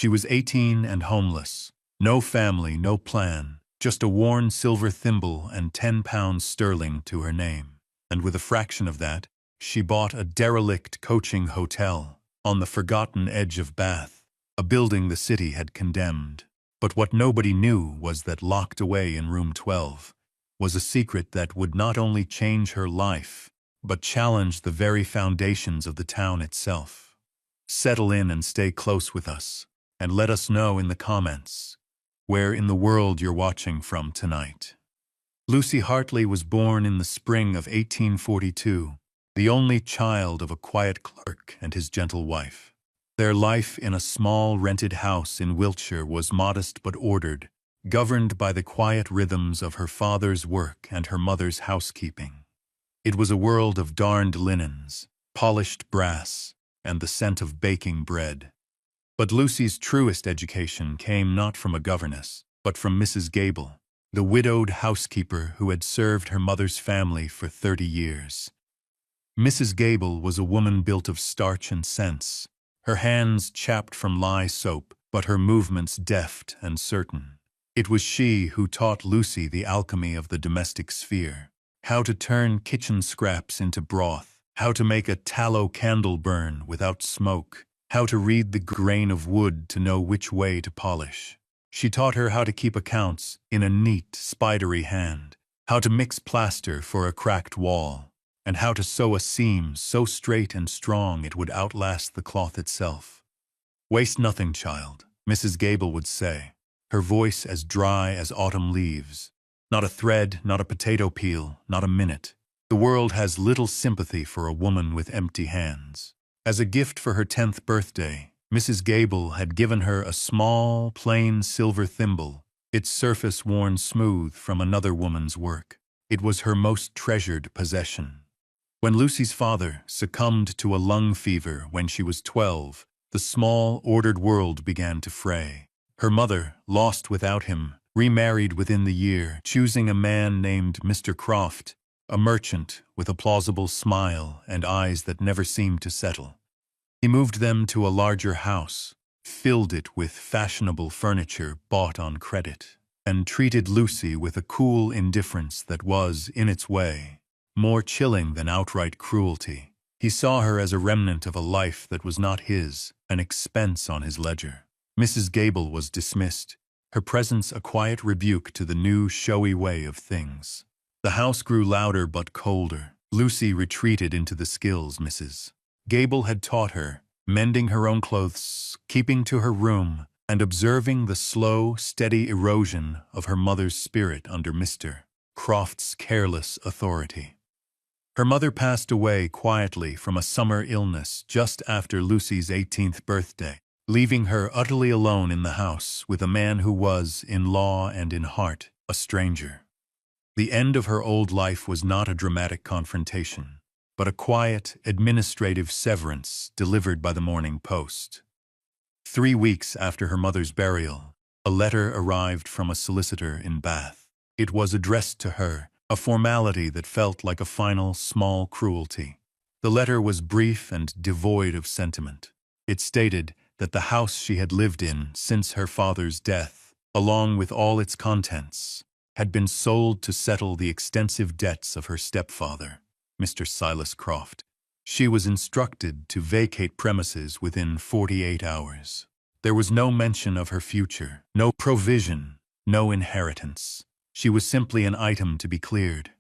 She was 18 and homeless. No family, no plan, just a worn silver thimble and £10 sterling to her name. And with a fraction of that, she bought a derelict coaching hotel on the forgotten edge of Bath, a building the city had condemned. But what nobody knew was that locked away in room 12 was a secret that would not only change her life, but challenge the very foundations of the town itself. Settle in and stay close with us, and let us know in the comments where in the world you're watching from tonight. Lucy Hartley was born in the spring of 1842, the only child of a quiet clerk and his gentle wife. Their life in a small rented house in Wiltshire was modest but ordered, governed by the quiet rhythms of her father's work and her mother's housekeeping. It was a world of darned linens, polished brass, and the scent of baking bread. But Lucy's truest education came not from a governess, but from Mrs. Gable, the widowed housekeeper who had served her mother's family for 30 years. Mrs. Gable was a woman built of starch and sense, her hands chapped from lye soap, but her movements deft and certain. It was she who taught Lucy the alchemy of the domestic sphere, how to turn kitchen scraps into broth, how to make a tallow candle burn without smoke, how to read the grain of wood to know which way to polish. She taught her how to keep accounts in a neat, spidery hand, how to mix plaster for a cracked wall, and how to sew a seam so straight and strong it would outlast the cloth itself. "Waste nothing, child," Mrs. Gable would say, her voice as dry as autumn leaves. "Not a thread, not a potato peel, not a minute. The world has little sympathy for a woman with empty hands." As a gift for her 10th birthday, Mrs. Gable had given her a small, plain silver thimble, its surface worn smooth from another woman's work. It was her most treasured possession. When Lucy's father succumbed to a lung fever when she was 12, the small, ordered world began to fray. Her mother, lost without him, remarried within the year, choosing a man named Mr. Croft, a merchant with a plausible smile and eyes that never seemed to settle. He moved them to a larger house, filled it with fashionable furniture bought on credit, and treated Lucy with a cool indifference that was, in its way, more chilling than outright cruelty. He saw her as a remnant of a life that was not his, an expense on his ledger. Mrs. Gable was dismissed, her presence a quiet rebuke to the new, showy way of things. The house grew louder but colder. Lucy retreated into the skills Mrs. Gable had taught her, mending her own clothes, keeping to her room, and observing the slow, steady erosion of her mother's spirit under Mr. Croft's careless authority. Her mother passed away quietly from a summer illness just after Lucy's 18th birthday, leaving her utterly alone in the house with a man who was, in law and in heart, a stranger. The end of her old life was not a dramatic confrontation, but a quiet, administrative severance delivered by the Morning Post. 3 weeks after her mother's burial, a letter arrived from a solicitor in Bath. It was addressed to her, a formality that felt like a final, small cruelty. The letter was brief and devoid of sentiment. It stated that the house she had lived in since her father's death, along with all its contents, had been sold to settle the extensive debts of her stepfather, Mr. Silas Croft. She was instructed to vacate premises within 48 hours. There was no mention of her future, no provision, no inheritance. She was simply an item to be cleared.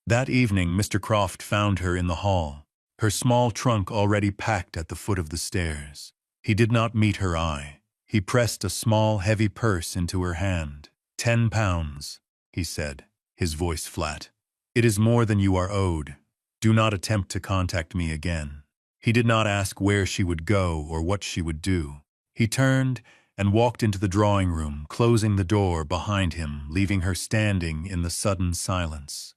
That evening, Mr. Croft found her in the hall, her small trunk already packed at the foot of the stairs. He did not meet her eye. He pressed a small, heavy purse into her hand. £10, he said, his voice flat. "It is more than you are owed. Do not attempt to contact me again." He did not ask where she would go or what she would do. He turned and walked into the drawing room, closing the door behind him, leaving her standing in the sudden silence.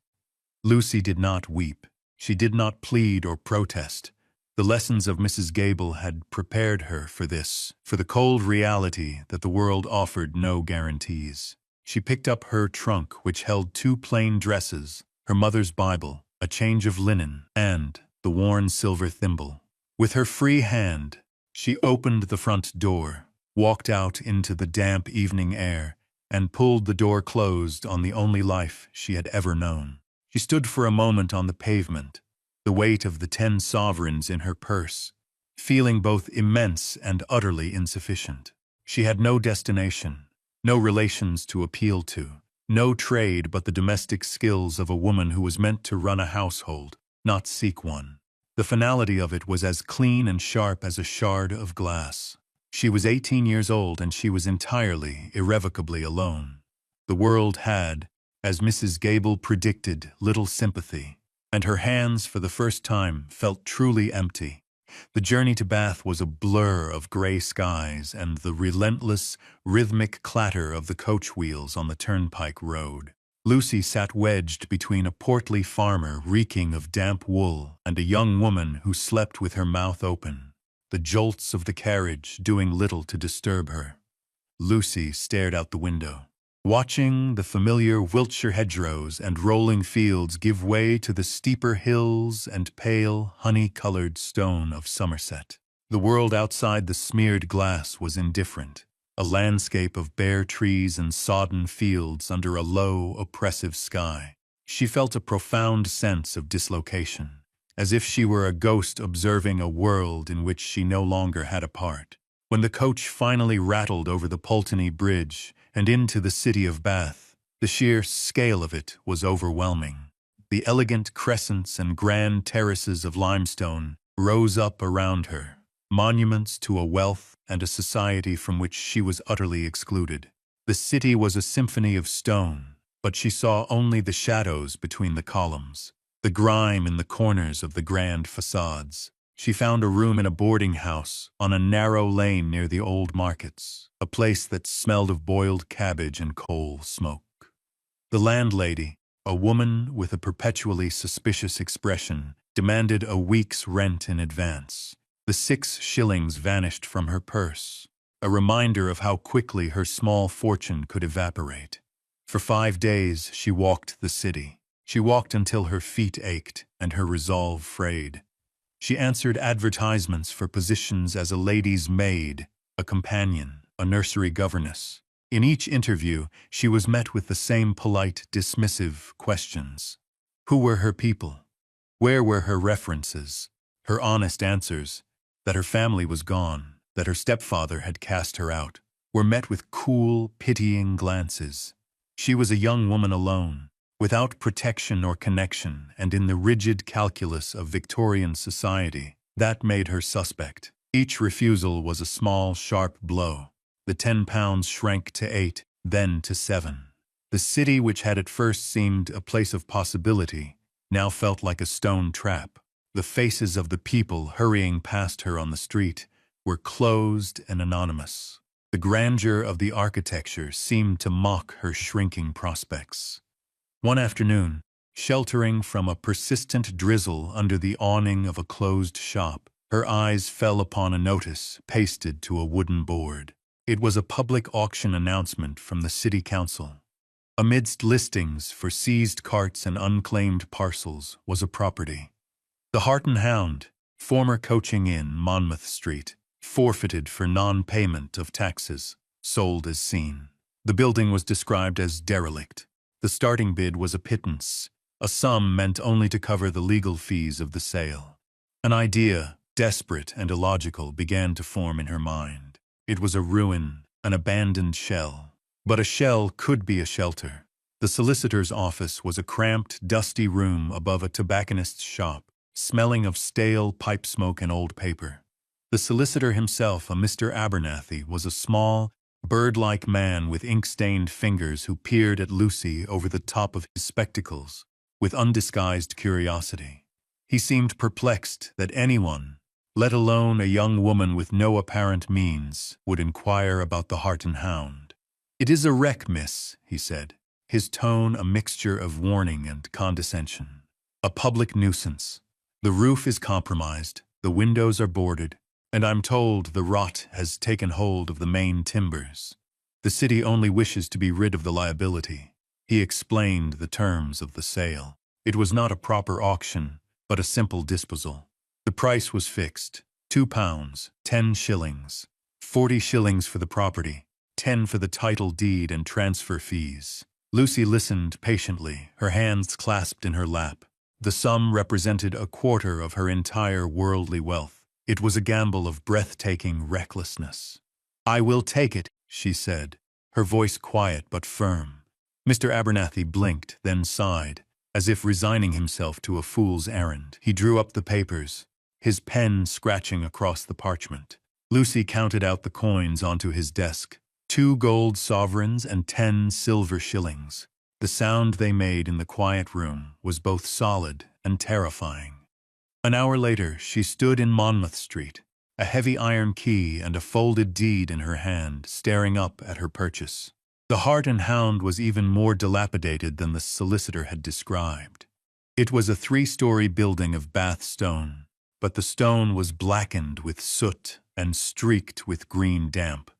Lucy did not weep. She did not plead or protest. The lessons of Mrs. Gable had prepared her for this, for the cold reality that the world offered no guarantees. She picked up her trunk, which held 2 plain dresses, her mother's Bible, a change of linen, and the worn silver thimble. With her free hand, she opened the front door. walked out into the damp evening air, and pulled the door closed on the only life she had ever known. She stood for a moment on the pavement, the weight of the 10 sovereigns in her purse, feeling both immense and utterly insufficient. She had no destination, no relations to appeal to, no trade but the domestic skills of a woman who was meant to run a household, not seek one. The finality of it was as clean and sharp as a shard of glass. She was 18 years old, and she was entirely, irrevocably alone. The world had, as Mrs. Gable predicted, little sympathy, and her hands for the first time felt truly empty. The journey to Bath was a blur of gray skies and the relentless, rhythmic clatter of the coach wheels on the turnpike road. Lucy sat wedged between a portly farmer reeking of damp wool and a young woman who slept with her mouth open, the jolts of the carriage doing little to disturb her. Lucy stared out the window, watching the familiar Wiltshire hedgerows and rolling fields give way to the steeper hills and pale, honey-colored stone of Somerset. The world outside the smeared glass was indifferent, a landscape of bare trees and sodden fields under a low, oppressive sky. She felt a profound sense of dislocation, as if she were a ghost observing a world in which she no longer had a part. When the coach finally rattled over the Pulteney Bridge and into the city of Bath, the sheer scale of it was overwhelming. The elegant crescents and grand terraces of limestone rose up around her, monuments to a wealth and a society from which she was utterly excluded. The city was a symphony of stone, but she saw only the shadows between the columns, the grime in the corners of the grand facades. She found a room in a boarding house on a narrow lane near the old markets, a place that smelled of boiled cabbage and coal smoke. The landlady, a woman with a perpetually suspicious expression, demanded a week's rent in advance. The 6 shillings vanished from her purse, a reminder of how quickly her small fortune could evaporate. For 5 days she walked the city. She walked until her feet ached and her resolve frayed. She answered advertisements for positions as a lady's maid, a companion, a nursery governess. In each interview, she was met with the same polite, dismissive questions. Who were her people? Where were her references? Her honest answers, that her family was gone, that her stepfather had cast her out, were met with cool, pitying glances. She was a young woman alone, without protection or connection, and in the rigid calculus of Victorian society. That made her suspect. Each refusal was a small, sharp blow. The £10 shrank to 8, then to 7. The city, which had at first seemed a place of possibility, now felt like a stone trap. The faces of the people hurrying past her on the street were closed and anonymous. The grandeur of the architecture seemed to mock her shrinking prospects. One afternoon, sheltering from a persistent drizzle under the awning of a closed shop, her eyes fell upon a notice pasted to a wooden board. It was a public auction announcement from the city council. Amidst listings for seized carts and unclaimed parcels was a property. The Hart and Hound, former coaching inn, Monmouth Street, forfeited for non-payment of taxes, sold as seen. The building was described as derelict. The starting bid was a pittance, a sum meant only to cover the legal fees of the sale. An idea, desperate and illogical, began to form in her mind. It was a ruin, an abandoned shell. But a shell could be a shelter. The solicitor's office was a cramped, dusty room above a tobacconist's shop, smelling of stale pipe smoke and old paper. The solicitor himself, a Mr. Abernathy, was a small, bird-like man with ink-stained fingers who peered at Lucy over the top of his spectacles with undisguised curiosity. He seemed perplexed that anyone, let alone a young woman with no apparent means, would inquire about the Hart and Hound. "It is a wreck, miss," he said, his tone a mixture of warning and condescension. "A public nuisance. The roof is compromised, the windows are boarded, and I'm told the rot has taken hold of the main timbers. The city only wishes to be rid of the liability." He explained the terms of the sale. It was not a proper auction, but a simple disposal. The price was fixed, £2, 10 shillings. 40 shillings for the property, 10 for the title deed and transfer fees. Lucy listened patiently, her hands clasped in her lap. The sum represented a quarter of her entire worldly wealth. It was a gamble of breathtaking recklessness. "I will take it," she said, her voice quiet but firm. Mr. Abernathy blinked, then sighed, as if resigning himself to a fool's errand. He drew up the papers, his pen scratching across the parchment. Lucy counted out the coins onto his desk, 2 gold sovereigns and 10 silver shillings. The sound they made in the quiet room was both solid and terrifying. An hour later, she stood in Monmouth Street, a heavy iron key and a folded deed in her hand, staring up at her purchase. The Hart and Hound was even more dilapidated than the solicitor had described. It was a 3-story building of Bath stone, but the stone was blackened with soot and streaked with green damp.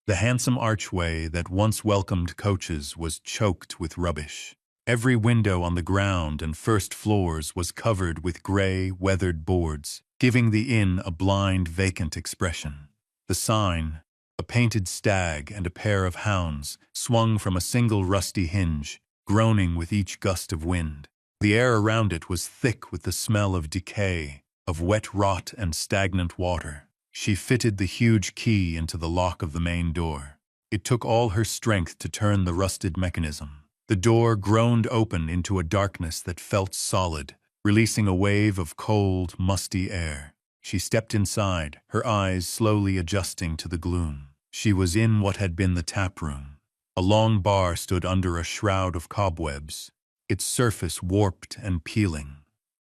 The handsome archway that once welcomed coaches was choked with rubbish. Every window on the ground and first floors was covered with gray, weathered boards, giving the inn a blind, vacant expression. The sign, a painted stag and a pair of hounds, swung from a single rusty hinge, groaning with each gust of wind. The air around it was thick with the smell of decay, of wet rot and stagnant water. She fitted the huge key into the lock of the main door. It took all her strength to turn the rusted mechanism. The door groaned open into a darkness that felt solid, releasing a wave of cold, musty air. She stepped inside, her eyes slowly adjusting to the gloom. She was in what had been the tap room. A long bar stood under a shroud of cobwebs, its surface warped and peeling.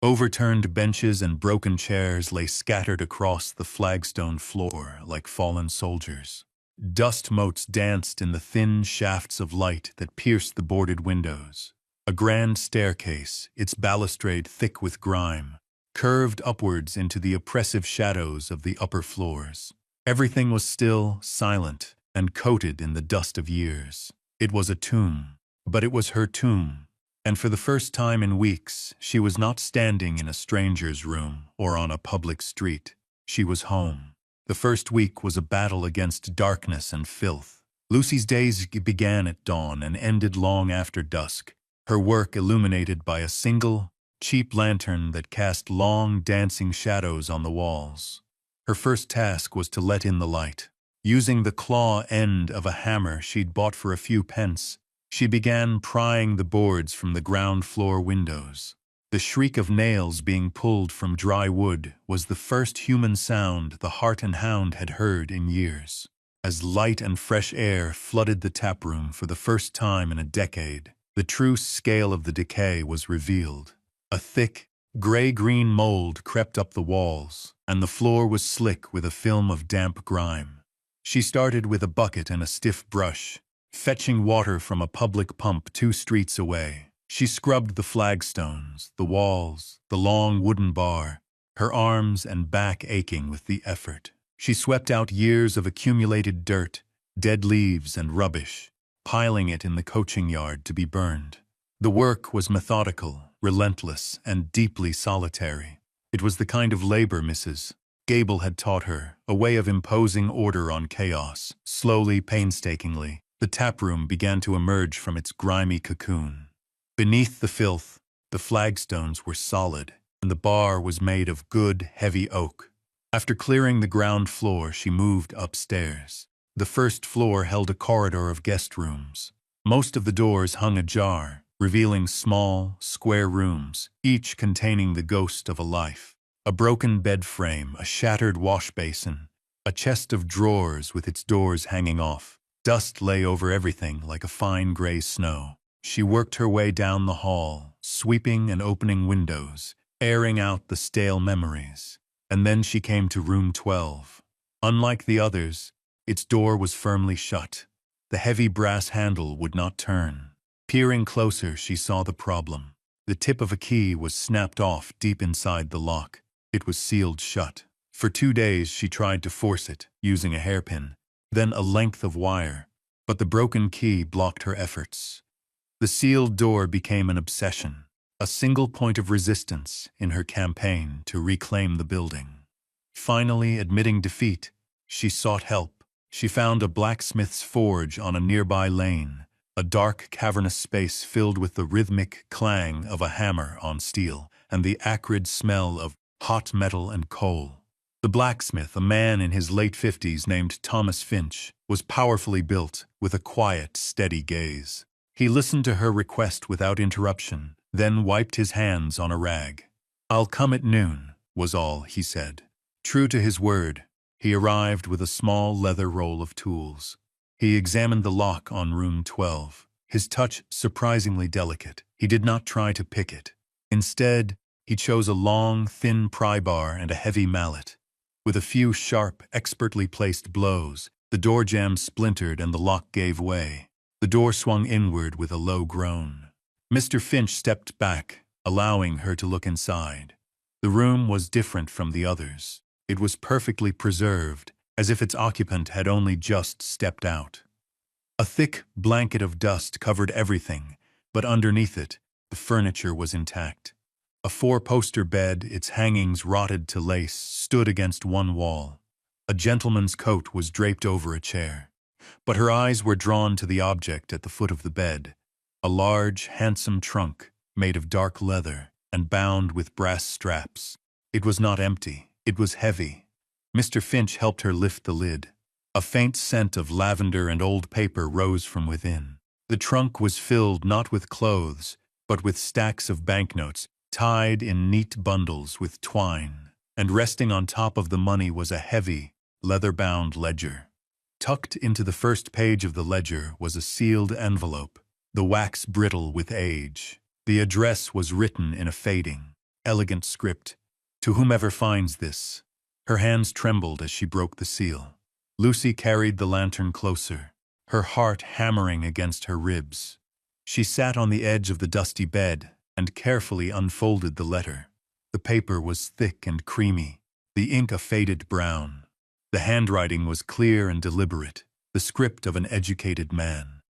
Overturned benches and broken chairs lay scattered across the flagstone floor like fallen soldiers. Dust motes danced in the thin shafts of light that pierced the boarded windows. A grand staircase, its balustrade thick with grime, curved upwards into the oppressive shadows of the upper floors. Everything was still, silent, and coated in the dust of years. It was a tomb, but it was her tomb. And for the first time in weeks, she was not standing in a stranger's room or on a public street. She was home. The first week was a battle against darkness and filth. Lucy's days began at dawn and ended long after dusk, her work illuminated by a single, cheap lantern that cast long, dancing shadows on the walls. Her first task was to let in the light. Using the claw end of a hammer she'd bought for a few pence, she began prying the boards from the ground floor windows. The shriek of nails being pulled from dry wood was the first human sound the Hart and Hound had heard in years. As light and fresh air flooded the taproom for the first time in a decade, the true scale of the decay was revealed. A thick, gray-green mold crept up the walls, and the floor was slick with a film of damp grime. She started with a bucket and a stiff brush, fetching water from a public pump 2 streets away. She scrubbed the flagstones, the walls, the long wooden bar, her arms and back aching with the effort. She swept out years of accumulated dirt, dead leaves and rubbish, piling it in the coaching yard to be burned. The work was methodical, relentless, and deeply solitary. It was the kind of labor Mrs. Gable had taught her, a way of imposing order on chaos. Slowly, painstakingly, the taproom began to emerge from its grimy cocoon. Beneath the filth, the flagstones were solid, and the bar was made of good, heavy oak. After clearing the ground floor, she moved upstairs. The first floor held a corridor of guest rooms. Most of the doors hung ajar, revealing small, square rooms, each containing the ghost of a life. A broken bed frame, a shattered wash basin, a chest of drawers with its doors hanging off. Dust lay over everything like a fine gray snow. She worked her way down the hall, sweeping and opening windows, airing out the stale memories. And then she came to room 12. Unlike the others, its door was firmly shut. The heavy brass handle would not turn. Peering closer, she saw the problem. The tip of a key was snapped off deep inside the lock. It was sealed shut. For 2 days she tried to force it, using a hairpin, then a length of wire, but the broken key blocked her efforts. The sealed door became an obsession, a single point of resistance in her campaign to reclaim the building. Finally, admitting defeat, she sought help. She found a blacksmith's forge on a nearby lane, a dark, cavernous space filled with the rhythmic clang of a hammer on steel and the acrid smell of hot metal and coal. The blacksmith, a man in his late 50s named Thomas Finch, was powerfully built, with a quiet, steady gaze. He listened to her request without interruption, then wiped his hands on a rag. "I'll come at noon," was all he said. True to his word, he arrived with a small leather roll of tools. He examined the lock on room 12, his touch surprisingly delicate. He did not try to pick it. Instead, he chose a long, thin pry bar and a heavy mallet. With a few sharp, expertly placed blows, the door jamb splintered and the lock gave way. The door swung inward with a low groan. Mr. Finch stepped back, allowing her to look inside. The room was different from the others. It was perfectly preserved, as if its occupant had only just stepped out. A thick blanket of dust covered everything, but underneath it, the furniture was intact. A four-poster bed, its hangings rotted to lace, stood against one wall. A gentleman's coat was draped over a chair. But her eyes were drawn to the object at the foot of the bed, a large, handsome trunk made of dark leather and bound with brass straps. It was not empty, it was heavy. Mr. Finch helped her lift the lid. A faint scent of lavender and old paper rose from within. The trunk was filled not with clothes, but with stacks of banknotes, tied in neat bundles with twine, and resting on top of the money was a heavy, leather-bound ledger. Tucked into the first page of the ledger was a sealed envelope, the wax brittle with age. The address was written in a fading, elegant script, "To whomever finds this." Her hands trembled as she broke the seal. Lucy carried the lantern closer, her heart hammering against her ribs. She sat on the edge of the dusty bed and carefully unfolded the letter. The paper was thick and creamy, the ink a faded brown. The handwriting was clear and deliberate, the script of an educated man.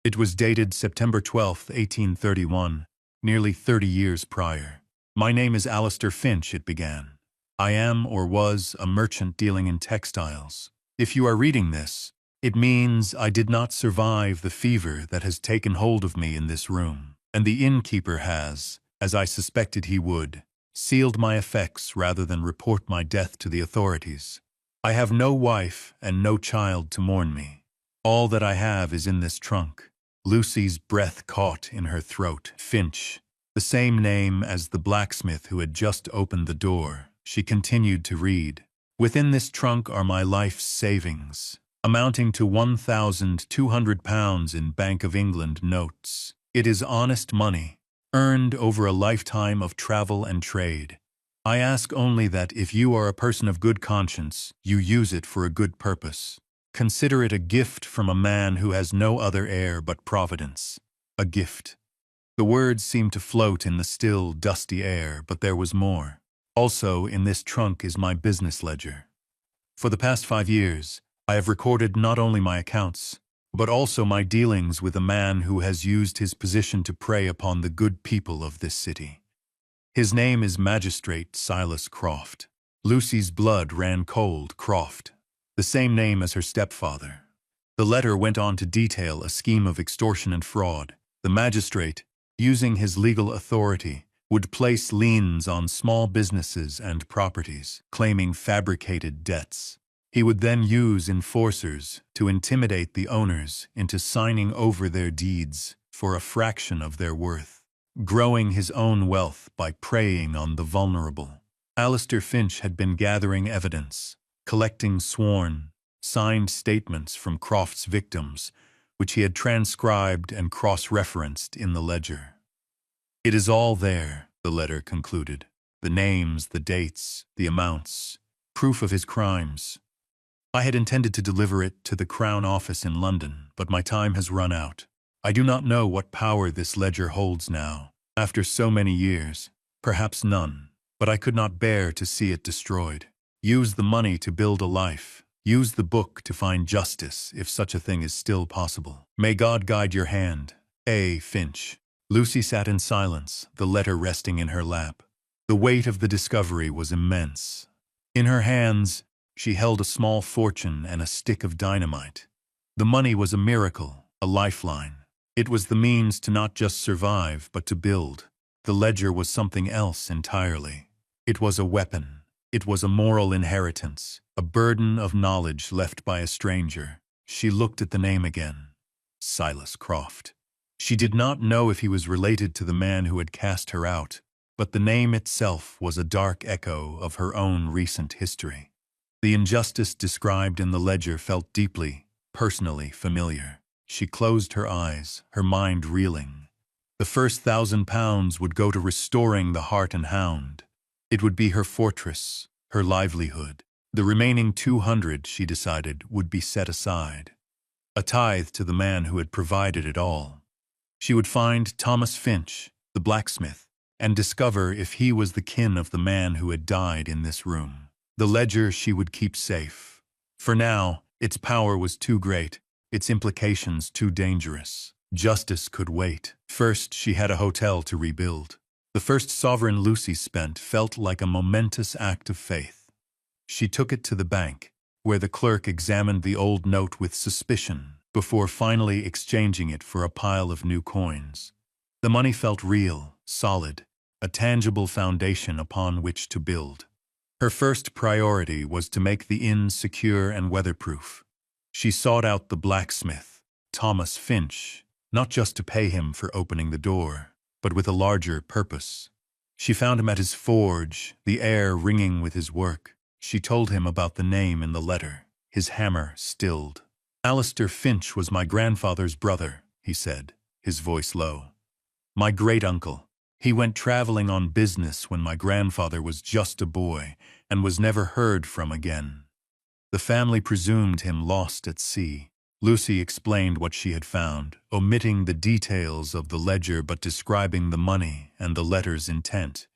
It was dated September 12, 1831, nearly 30 years prior. "My name is Alistair Finch," it began. "I am or was a merchant dealing in textiles. If you are reading this, it means I did not survive the fever that has taken hold of me in this room, and the innkeeper has, as I suspected he would, sealed my effects rather than report my death to the authorities. I have no wife and no child to mourn me. All that I have is in this trunk." Lucy's breath caught in her throat. Finch, the same name as the blacksmith who had just opened the door. She continued to read. "Within this trunk are my life's savings, amounting to £1,200 in Bank of England notes. It is honest money, earned over a lifetime of travel and trade. I ask only that if you are a person of good conscience, you use it for a good purpose. Consider it a gift from a man who has no other heir but Providence. A gift." The words seemed to float in the still, dusty air, but there was more. "Also, in this trunk is my business ledger. For the past 5 years, I have recorded not only my accounts, but also my dealings with a man who has used his position to prey upon the good people of this city. His name is Magistrate Silas Croft." Lucy's blood ran cold. Croft, the same name as her stepfather. The letter went on to detail a scheme of extortion and fraud. The magistrate, using his legal authority, would place liens on small businesses and properties, claiming fabricated debts. He would then use enforcers to intimidate the owners into signing over their deeds for a fraction of their worth, growing his own wealth by preying on the vulnerable. Alistair Finch had been gathering evidence, collecting sworn, signed statements from Croft's victims, which he had transcribed and cross-referenced in the ledger. "It is all there," the letter concluded. "The names, the dates, the amounts, proof of his crimes. I had intended to deliver it to the Crown Office in London, but my time has run out. I do not know what power this ledger holds now, after so many years, perhaps none, but I could not bear to see it destroyed. Use the money to build a life. Use the book to find justice, if such a thing is still possible. May God guide your hand. A. Finch." Lucy sat in silence, the letter resting in her lap. The weight of the discovery was immense. In her hands, She held a small fortune and a stick of dynamite. The money was a miracle, a lifeline. It was the means to not just survive, but to build. The ledger was something else entirely. It was a weapon. It was a moral inheritance, a burden of knowledge left by a stranger. She looked at the name again. Silas Croft. She did not know if he was related to the man who had cast her out, but the name itself was a dark echo of her own recent history. The injustice described in the ledger felt deeply, personally familiar. She closed her eyes, her mind reeling. The first £1,000 would go to restoring the Hart and Hound. It would be her fortress, her livelihood. The remaining 200, she decided, would be set aside. A tithe to the man who had provided it all. She would find Thomas Finch, the blacksmith, and discover if he was the kin of the man who had died in this room. The ledger she would keep safe. For now, its power was too great, its implications too dangerous. Justice could wait. First, she had a hotel to rebuild. The first sovereign Lucy spent felt like a momentous act of faith. She took it to the bank, where the clerk examined the old note with suspicion, before finally exchanging it for a pile of new coins. The money felt real, solid, a tangible foundation upon which to build. Her first priority was to make the inn secure and weatherproof. She sought out the blacksmith, Thomas Finch, not just to pay him for opening the door, but with a larger purpose. She found him at his forge, the air ringing with his work. She told him about the name in the letter. His hammer stilled. "Alistair Finch was my grandfather's brother," he said, his voice low. "My great-uncle. He went traveling on business when my grandfather was just a boy and was never heard from again. The family presumed him lost at sea." Lucy explained what she had found, omitting the details of the ledger but describing the money and the letter's intent.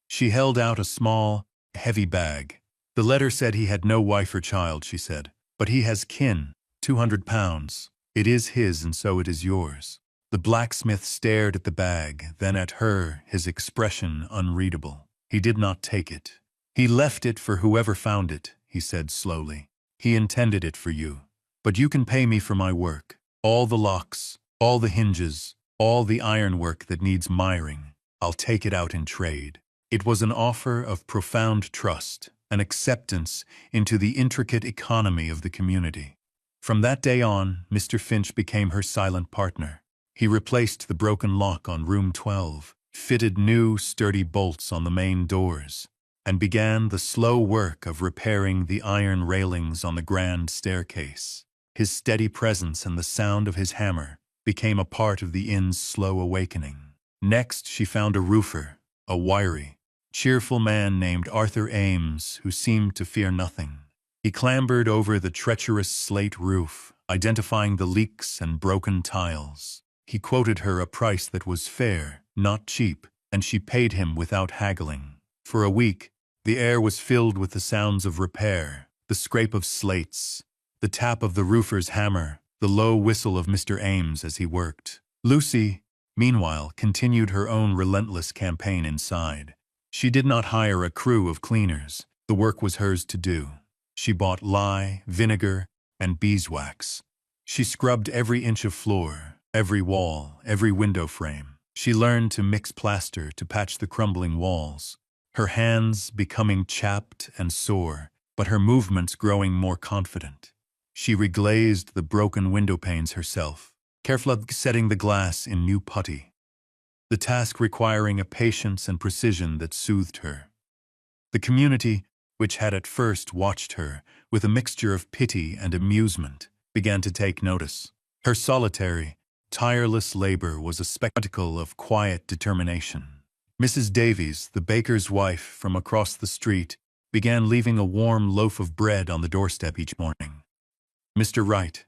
She held out a small, heavy bag. "The letter said he had no wife or child," she said, "but he has kin, £200. It is his and so it is yours." The blacksmith stared at the bag, then at her, his expression unreadable. He did not take it. "He left it for whoever found it," he said slowly. "He intended it for you. But you can pay me for my work. All the locks, all the hinges, all the ironwork that needs miring. I'll take it out in trade." It was an offer of profound trust, an acceptance into the intricate economy of the community. From that day on, Mr. Finch became her silent partner. He replaced the broken lock on room 12, fitted new, sturdy bolts on the main doors, and began the slow work of repairing the iron railings on the grand staircase. His steady presence and the sound of his hammer became a part of the inn's slow awakening. Next, she found a roofer, a wiry, cheerful man named Arthur Ames, who seemed to fear nothing. He clambered over the treacherous slate roof, identifying the leaks and broken tiles. He quoted her a price that was fair, not cheap, and she paid him without haggling. For a week, the air was filled with the sounds of repair, the scrape of slates, the tap of the roofer's hammer, the low whistle of Mr. Ames as he worked. Lucy, meanwhile, continued her own relentless campaign inside. She did not hire a crew of cleaners. The work was hers to do. She bought lye, vinegar, and beeswax. She scrubbed every inch of floor, every wall, every window frame. She learned to mix plaster to patch the crumbling walls, her hands becoming chapped and sore, but her movements growing more confident. She reglazed the broken window panes herself, carefully setting the glass in new putty, the task requiring a patience and precision that soothed her. The community, which had at first watched her with a mixture of pity and amusement, began to take notice. Her solitary, tireless labor was a spectacle of quiet determination. Mrs. Davies, the baker's wife from across the street, began leaving a warm loaf of bread on the doorstep each morning. Mr. Wright,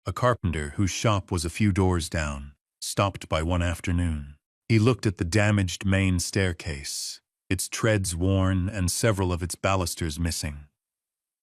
a carpenter whose shop was a few doors down, stopped by one afternoon. He looked at the damaged main staircase, its treads worn and several of its balusters missing.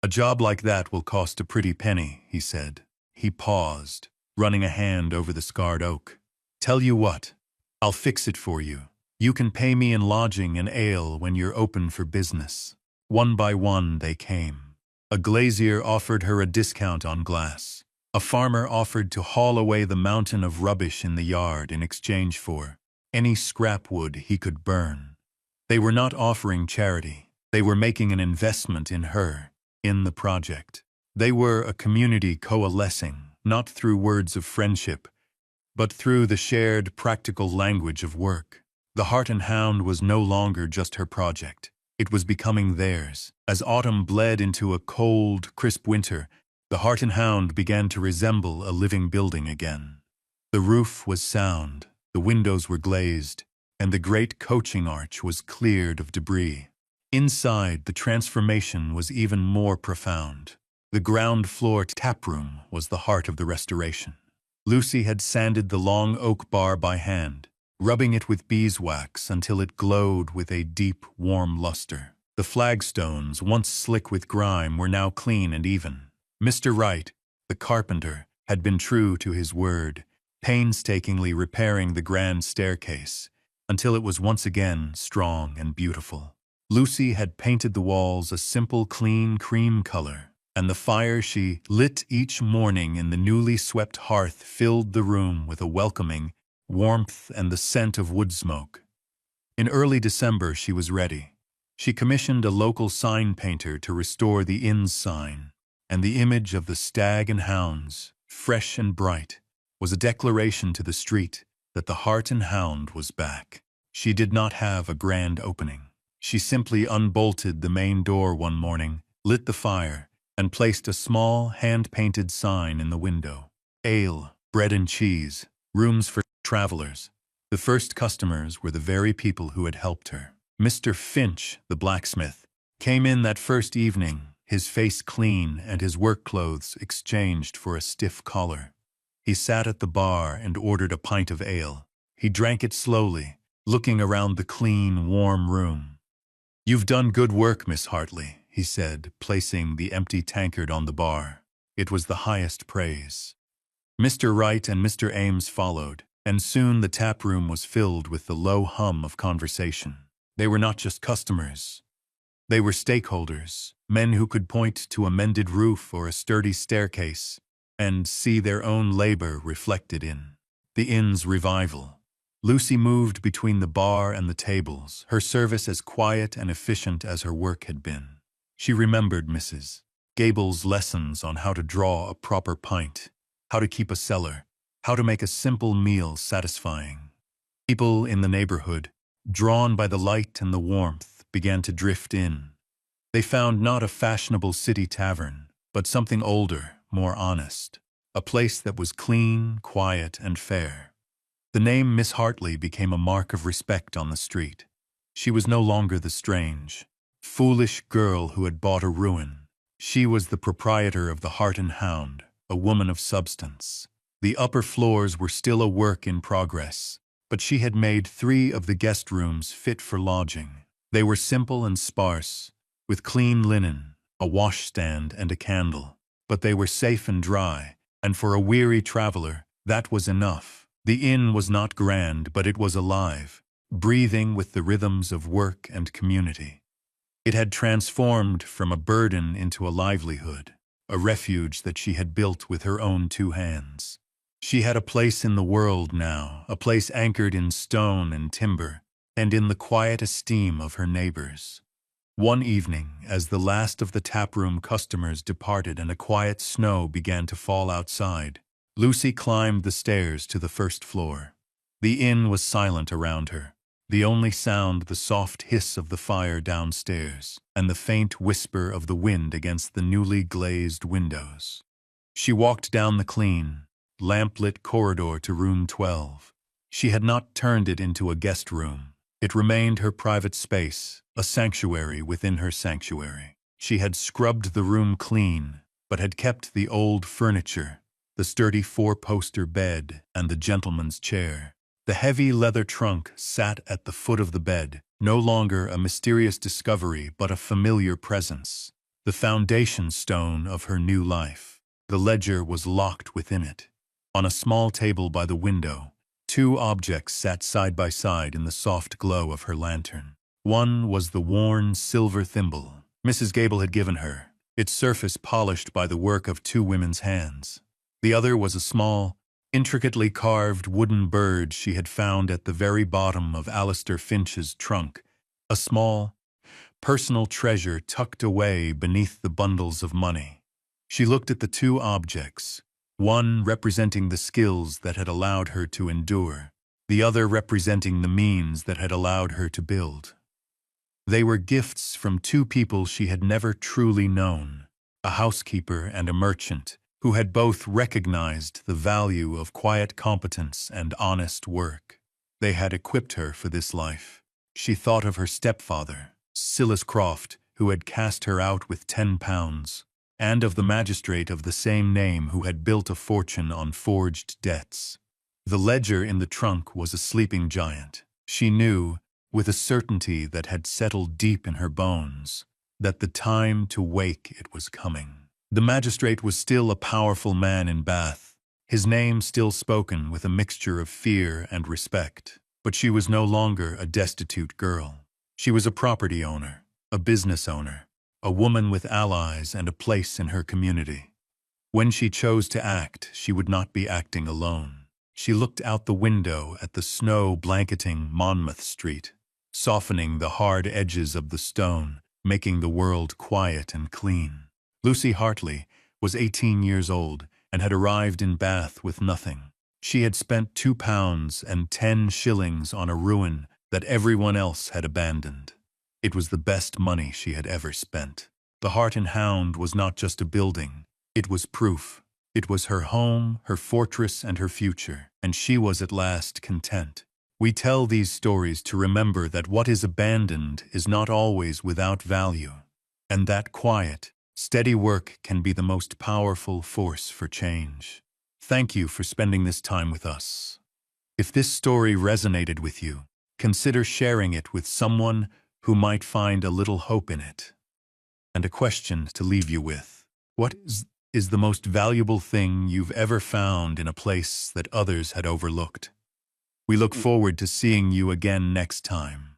"A job like that will cost a pretty penny," he said. He paused, running a hand over the scarred oak. "Tell you what, I'll fix it for you. You can pay me in lodging and ale when you're open for business." One by one they came. A glazier offered her a discount on glass. A farmer offered to haul away the mountain of rubbish in the yard in exchange for any scrap wood he could burn. They were not offering charity. They were making an investment in her, in the project. They were a community coalescing, not through words of friendship, but through the shared practical language of work. The Hart and Hound was no longer just her project. It was becoming theirs. As autumn bled into a cold, crisp winter, the Hart and Hound began to resemble a living building again. The roof was sound, the windows were glazed, and the great coaching arch was cleared of debris. Inside, the transformation was even more profound. The ground floor taproom was the heart of the restoration. Lucy had sanded the long oak bar by hand, rubbing it with beeswax until it glowed with a deep, warm luster. The flagstones, once slick with grime, were now clean and even. Mr. Wright, the carpenter, had been true to his word, painstakingly repairing the grand staircase until it was once again strong and beautiful. Lucy had painted the walls a simple, clean cream color, and the fire she lit each morning in the newly swept hearth filled the room with a welcoming warmth and the scent of wood smoke. In early December she was ready. She commissioned a local sign painter to restore the inn's sign, and the image of the stag and hounds, fresh and bright, was a declaration to the street that the Hart and Hound was back. She did not have a grand opening. She simply unbolted the main door one morning, lit the fire, and placed a small, hand-painted sign in the window. Ale, bread and cheese, rooms for travelers. The first customers were the very people who had helped her. Mr. Finch, the blacksmith, came in that first evening, his face clean and his work clothes exchanged for a stiff collar. He sat at the bar and ordered a pint of ale. He drank it slowly, looking around the clean, warm room. "You've done good work, Miss Hartley," he said, placing the empty tankard on the bar. It was the highest praise. Mr. Wright and Mr. Ames followed, and soon the tap room was filled with the low hum of conversation. They were not just customers. They were stakeholders, men who could point to a mended roof or a sturdy staircase and see their own labor reflected in the inn's revival. Lucy moved between the bar and the tables, her service as quiet and efficient as her work had been. She remembered Mrs. Gable's lessons on how to draw a proper pint, how to keep a cellar, how to make a simple meal satisfying. People in the neighborhood, drawn by the light and the warmth, began to drift in. They found not a fashionable city tavern, but something older, more honest, a place that was clean, quiet, and fair. The name Miss Hartley became a mark of respect on the street. She was no longer the strange, foolish girl who had bought a ruin. She was the proprietor of the Hart and Hound, a woman of substance. The upper floors were still a work in progress, but she had made 3 of the guest rooms fit for lodging. They were simple and sparse, with clean linen, a washstand, and a candle. But they were safe and dry, and for a weary traveler, that was enough. The inn was not grand, but it was alive, breathing with the rhythms of work and community. It had transformed from a burden into a livelihood, a refuge that she had built with her own 2 hands. She had a place in the world now, a place anchored in stone and timber, and in the quiet esteem of her neighbors. One evening, as the last of the taproom customers departed and a quiet snow began to fall outside, Lucy climbed the stairs to the first floor. The inn was silent around her, the only sound the soft hiss of the fire downstairs and the faint whisper of the wind against the newly glazed windows. She walked down the clean, lamp-lit corridor to room 12. She had not turned it into a guest room. It remained her private space, a sanctuary within her sanctuary. She had scrubbed the room clean, but had kept the old furniture, the sturdy 4-poster bed, and the gentleman's chair. The heavy leather trunk sat at the foot of the bed, no longer a mysterious discovery but a familiar presence, the foundation stone of her new life. The ledger was locked within it. On a small table by the window, 2 objects sat side by side in the soft glow of her lantern. One was the worn silver thimble Mrs. Gable had given her, its surface polished by the work of two women's hands. The other was a small, intricately carved wooden bird she had found at the very bottom of Alistair Finch's trunk, a small, personal treasure tucked away beneath the bundles of money. She looked at the two objects, one representing the skills that had allowed her to endure, the other representing the means that had allowed her to build. They were gifts from two people she had never truly known, a housekeeper and a merchant, who had both recognized the value of quiet competence and honest work. They had equipped her for this life. She thought of her stepfather, Silas Croft, who had cast her out with £10, and of the magistrate of the same name who had built a fortune on forged debts. The ledger in the trunk was a sleeping giant. She knew, with a certainty that had settled deep in her bones, that the time to wake it was coming. The magistrate was still a powerful man in Bath, his name still spoken with a mixture of fear and respect. But she was no longer a destitute girl. She was a property owner, a business owner, a woman with allies and a place in her community. When she chose to act, she would not be acting alone. She looked out the window at the snow blanketing Monmouth Street, softening the hard edges of the stone, making the world quiet and clean. Lucy Hartley was 18 years old and had arrived in Bath with nothing. She had spent £2 and 10 shillings on a ruin that everyone else had abandoned. It was the best money she had ever spent. The Hart and Hound was not just a building, it was proof. It was her home, her fortress, and her future, and she was at last content. We tell these stories to remember that what is abandoned is not always without value, and that quiet, steady work can be the most powerful force for change. Thank you for spending this time with us. If this story resonated with you, consider sharing it with someone who might find a little hope in it. And a question to leave you with. What is the most valuable thing you've ever found in a place that others had overlooked? We look forward to seeing you again next time.